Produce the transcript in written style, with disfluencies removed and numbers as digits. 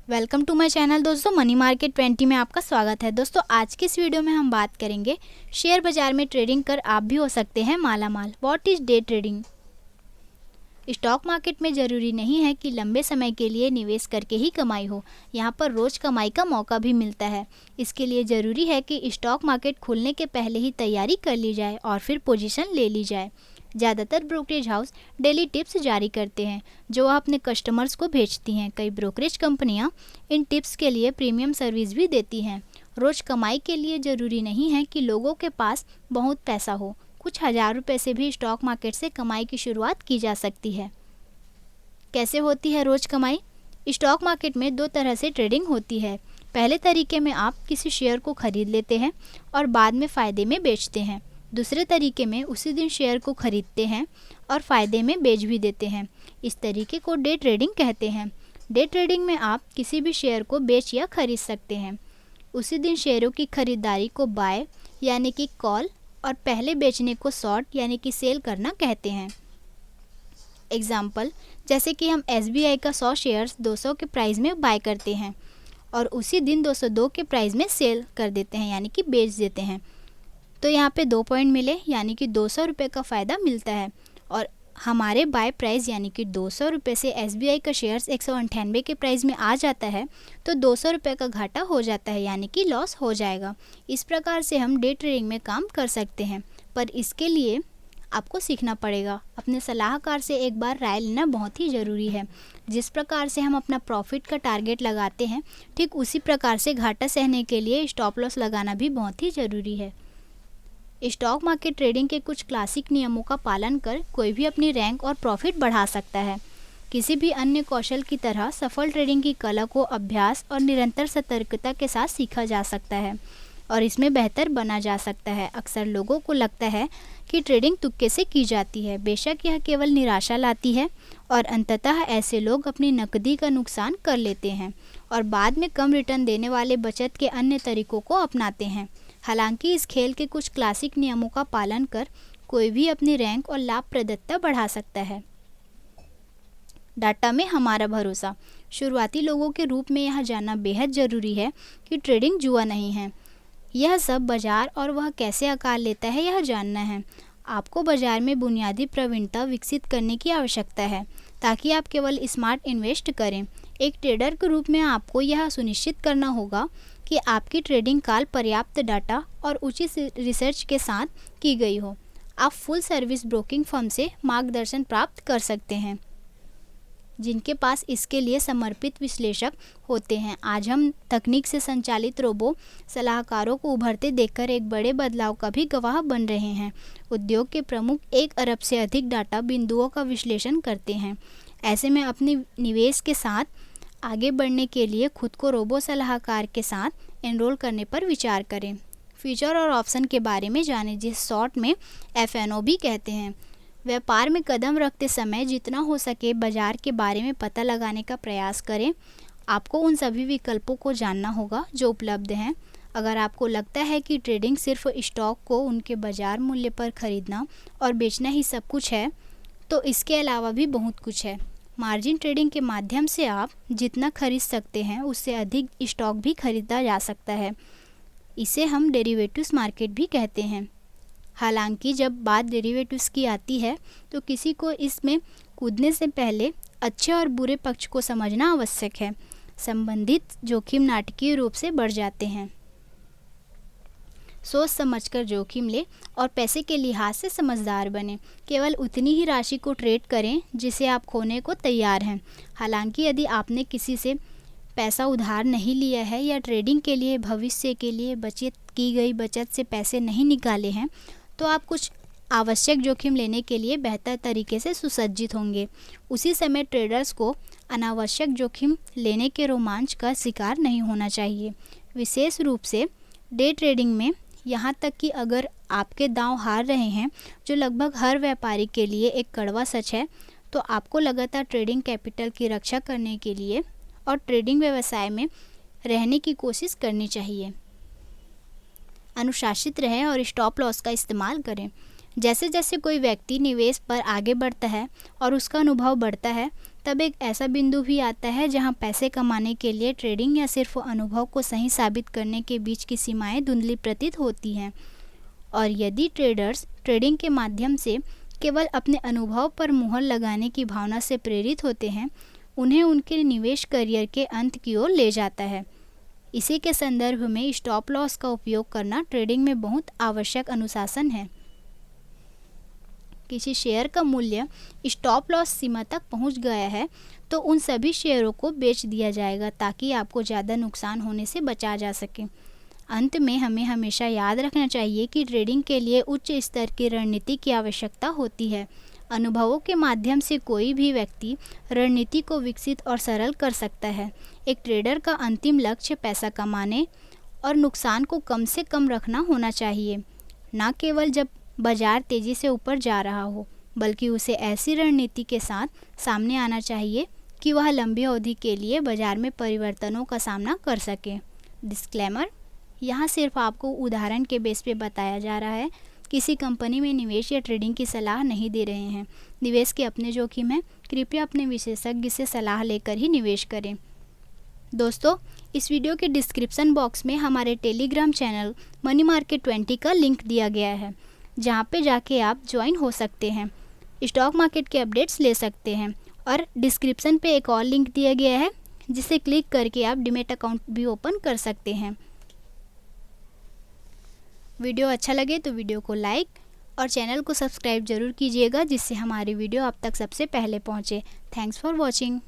Welcome to my channel दोस्तों, money market 20 में आपका स्वागत है। दोस्तों आज के इस वीडियो में हम बात करेंगे शेयर बाजार में ट्रेडिंग कर आप भी हो सकते हैं मालामाल। What is day trading. Stock market में ज़रूरी नहीं है कि लंबे समय के लिए निवेश करके ही कमाई हो, यहाँ पर रोज़ कमाई का मौका भी मिलता है। इसके लिए ज़रूरी है कि स्टॉक मार्केट खुलने के पहले ही तैयारी कर ली जाए और फिर पोजीशन ले ली जाए। ज़्यादातर ब्रोकरेज हाउस डेली टिप्स जारी करते हैं जो वह अपने कस्टमर्स को भेजती हैं। कई ब्रोकरेज कंपनियां इन टिप्स के लिए प्रीमियम सर्विस भी देती हैं। रोज़ कमाई के लिए ज़रूरी नहीं है कि लोगों के पास बहुत पैसा हो, कुछ हज़ार रुपये से भी स्टॉक मार्केट से कमाई की शुरुआत की जा सकती है। कैसे होती है रोज़ कमाई। स्टॉक मार्केट में दो तरह से ट्रेडिंग होती है। पहले तरीके में आप किसी शेयर को खरीद लेते हैं और बाद में फ़ायदे में बेचते हैं। दूसरे तरीके में उसी दिन शेयर को खरीदते हैं और फ़ायदे में बेच भी देते हैं। इस तरीके को डे ट्रेडिंग कहते हैं। डे ट्रेडिंग में आप किसी भी शेयर को बेच या खरीद सकते हैं। उसी दिन शेयरों की खरीदारी को बाय यानी कि कॉल और पहले बेचने को शॉर्ट यानी कि सेल करना कहते हैं। एग्जाम्पल, जैसे कि हम SBI का 100 शेयर्स 200 के प्राइस में बाय करते हैं और उसी दिन 202 के प्राइस में सेल कर देते हैं यानी कि बेच देते हैं। तो यहाँ पे 2 पॉइंट मिले यानी कि 200 रुपये का फ़ायदा मिलता है और हमारे बाय प्राइस यानी कि 200 रुपये से SBI का शेयर्स 198 के प्राइस में आ जाता है तो 200 रुपये का घाटा हो जाता है यानी कि लॉस हो जाएगा। इस प्रकार से हम डे ट्रेडिंग में काम कर सकते हैं, पर इसके लिए आपको सीखना पड़ेगा। अपने सलाहकार से एक बार राय लेना बहुत ही ज़रूरी है। जिस प्रकार से हम अपना प्रॉफिट का टारगेट लगाते हैं, ठीक उसी प्रकार से घाटा सहने के लिए स्टॉप लॉस लगाना भी बहुत ही ज़रूरी है। स्टॉक मार्केट ट्रेडिंग के कुछ क्लासिक नियमों का पालन कर कोई भी अपनी रैंक और प्रॉफिट बढ़ा सकता है। किसी भी अन्य कौशल की तरह सफल ट्रेडिंग की कला को अभ्यास और निरंतर सतर्कता के साथ सीखा जा सकता है और इसमें बेहतर बना जा सकता है। अक्सर लोगों को लगता है कि ट्रेडिंग तुक्के से की जाती है। बेशक यह केवल निराशा लाती है और अंततः ऐसे लोग अपनी नकदी का नुकसान कर लेते हैं और बाद में कम रिटर्न देने वाले बचत के अन्य तरीकों को अपनाते हैं। हालांकि इस खेल के कुछ क्लासिक नियमों का पालन कर कोई भी अपनी रैंक और लाभप्रदता बढ़ा सकता है। डाटा में हमारा भरोसा। शुरुआती लोगों के रूप में यह जानना बेहद ज़रूरी है कि ट्रेडिंग जुआ नहीं है। यह सब बाजार और वह कैसे आकार लेता है यह जानना है। आपको बाजार में बुनियादी प्रवीणता विकसित करने की आवश्यकता है ताकि आप केवल स्मार्ट इन्वेस्ट करें। एक ट्रेडर के रूप में आपको यह सुनिश्चित करना होगा कि आपकी ट्रेडिंग काल पर्याप्त डाटा और उचित रिसर्च के साथ की गई हो। आप फुल सर्विस ब्रोकिंग फर्म से मार्गदर्शन प्राप्त कर सकते हैं जिनके पास इसके लिए समर्पित विश्लेषक होते हैं। आज हम तकनीक से संचालित रोबो सलाहकारों को उभरते देखकर एक बड़े बदलाव का भी गवाह बन रहे हैं। उद्योग के प्रमुख 1 अरब से अधिक डाटा बिंदुओं का विश्लेषण करते हैं। ऐसे में अपने निवेश के साथ आगे बढ़ने के लिए खुद को रोबो सलाहकार के साथ एनरोल करने पर विचार करें। फ्यूचर और ऑप्शन के बारे में जानें, जिस शॉर्ट में FNO भी कहते हैं। व्यापार में कदम रखते समय जितना हो सके बाजार के बारे में पता लगाने का प्रयास करें। आपको उन सभी विकल्पों को जानना होगा जो उपलब्ध हैं। अगर आपको लगता है कि ट्रेडिंग सिर्फ स्टॉक को उनके बाजार मूल्य पर खरीदना और बेचना ही सब कुछ है, तो इसके अलावा भी बहुत कुछ है। मार्जिन ट्रेडिंग के माध्यम से आप जितना खरीद सकते हैं उससे अधिक स्टॉक भी खरीदा जा सकता है। इसे हम डेरिवेटिव्स मार्केट भी कहते हैं। हालांकि जब बात डेरिवेटिव्स की आती है तो किसी को इसमें कूदने से पहले अच्छे और बुरे पक्ष को समझना आवश्यक है। संबंधित जोखिम नाटकीय रूप से बढ़ जाते हैं। सोच समझकर जोखिम ले और पैसे के लिहाज से समझदार बने। केवल उतनी ही राशि को ट्रेड करें जिसे आप खोने को तैयार हैं। हालांकि यदि आपने किसी से पैसा उधार नहीं लिया है या ट्रेडिंग के लिए भविष्य के लिए बचत की गई बचत से पैसे नहीं निकाले हैं, तो आप कुछ आवश्यक जोखिम लेने के लिए बेहतर तरीके से सुसज्जित होंगे। उसी समय ट्रेडर्स को अनावश्यक जोखिम लेने के रोमांच का शिकार नहीं होना चाहिए। विशेष रूप से डे ट्रेडिंग में, यहाँ तक कि अगर आपके दांव हार रहे हैं, जो लगभग हर व्यापारी के लिए एक कड़वा सच है, तो आपको लगातार ट्रेडिंग कैपिटल की रक्षा करने के लिए और ट्रेडिंग व्यवसाय में रहने की कोशिश करनी चाहिए। अनुशासित रहें और स्टॉप लॉस का इस्तेमाल करें। जैसे जैसे कोई व्यक्ति निवेश पर आगे बढ़ता है और उसका अनुभव बढ़ता है, तब एक ऐसा बिंदु भी आता है जहां पैसे कमाने के लिए ट्रेडिंग या सिर्फ अनुभव को सही साबित करने के बीच की सीमाएं धुंधली प्रतीत होती हैं। और यदि ट्रेडर्स ट्रेडिंग के माध्यम से केवल अपने अनुभव पर मुहर लगाने की भावना से प्रेरित होते हैं, उन्हें उनके निवेश करियर के अंत की ओर ले जाता है। इसी के संदर्भ में स्टॉप लॉस का उपयोग करना ट्रेडिंग में बहुत आवश्यक अनुशासन है। किसी शेयर का मूल्य स्टॉप लॉस सीमा तक पहुंच गया है तो उन सभी शेयरों को बेच दिया जाएगा ताकि आपको ज़्यादा नुकसान होने से बचा जा सके। अंत में हमें हमेशा याद रखना चाहिए कि ट्रेडिंग के लिए उच्च स्तर की रणनीति की आवश्यकता होती है। अनुभवों के माध्यम से कोई भी व्यक्ति रणनीति को विकसित और सरल कर सकता है। एक ट्रेडर का अंतिम लक्ष्य पैसा कमाने और नुकसान को कम से कम रखना होना चाहिए, न केवल जब बाजार तेज़ी से ऊपर जा रहा हो, बल्कि उसे ऐसी रणनीति के साथ सामने आना चाहिए कि वह लंबी अवधि के लिए बाजार में परिवर्तनों का सामना कर सके। डिस्क्लेमर: यहाँ सिर्फ आपको उदाहरण के बेस पे बताया जा रहा है, किसी कंपनी में निवेश या ट्रेडिंग की सलाह नहीं दे रहे हैं। निवेश के अपने जोखिम हैं, कृपया अपने विशेषज्ञ से सलाह लेकर ही निवेश करें। दोस्तों, इस वीडियो के डिस्क्रिप्शन बॉक्स में हमारे टेलीग्राम चैनल मनी मार्केट 20 का लिंक दिया गया है, जहाँ पे जाके आप ज्वाइन हो सकते हैं, स्टॉक मार्केट के अपडेट्स ले सकते हैं। और डिस्क्रिप्शन पे एक और लिंक दिया गया है जिसे क्लिक करके आप डीमैट अकाउंट भी ओपन कर सकते हैं। वीडियो अच्छा लगे तो वीडियो को लाइक और चैनल को सब्सक्राइब जरूर कीजिएगा, जिससे हमारी वीडियो आप तक सबसे पहले पहुँचे। Thanks for watching.